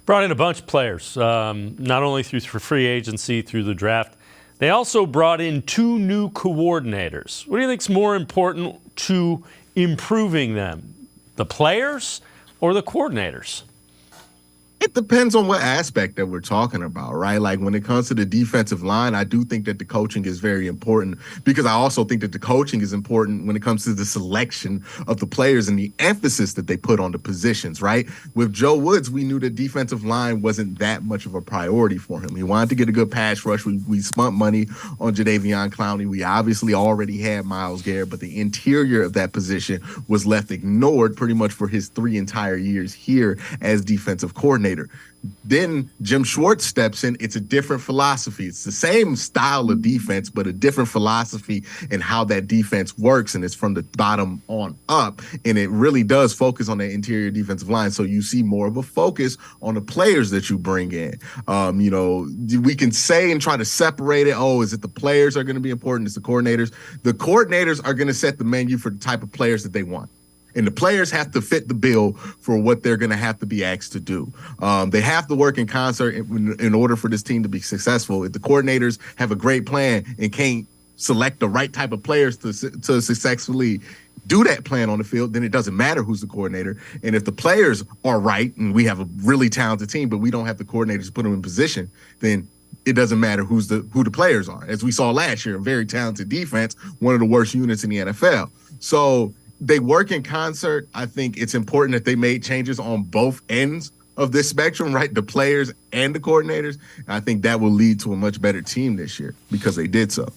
Brought in a bunch of players, not only through free agency, through the draft. They also brought in 2 new coordinators. What do you think is more important to improving them, the players or the coordinators? It depends on what aspect that we're talking about, right? Like when it comes to the defensive line, I do think that the coaching is very important because I also think that the coaching is important when it comes to the selection of the players and the emphasis that they put on the positions, right? With Joe Woods, we knew the defensive line wasn't that much of a priority for him. He wanted to get a good pass rush. We spent money on Jadeveon Clowney. We obviously already had Myles Garrett, but the interior of that position was left ignored pretty much for his 3 entire years here as defensive coordinator. Then Jim Schwartz steps in. It's a different philosophy. It's the same style of defense, but a different philosophy in how that defense works. And it's from the bottom on up. And it really does focus on the interior defensive line. So you see more of a focus on the players that you bring in. We can say and try to separate it. Oh, is it the players are going to be important? It's the coordinators. The coordinators are going to set the menu for the type of players that they want. And the players have to fit the bill for what they're going to have to be asked to do. They have to work in concert in order for this team to be successful. If the coordinators have a great plan and can't select the right type of players to successfully do that plan on the field, then it doesn't matter who's the coordinator. And if the players are right and we have a really talented team, but we don't have the coordinators to put them in position, then it doesn't matter who the players are. As we saw last year, a very talented defense, one of the worst units in the NFL. So they work in concert. I think it's important that they made changes on both ends of this spectrum, right? The players and the coordinators. And I think that will lead to a much better team this year because they did so.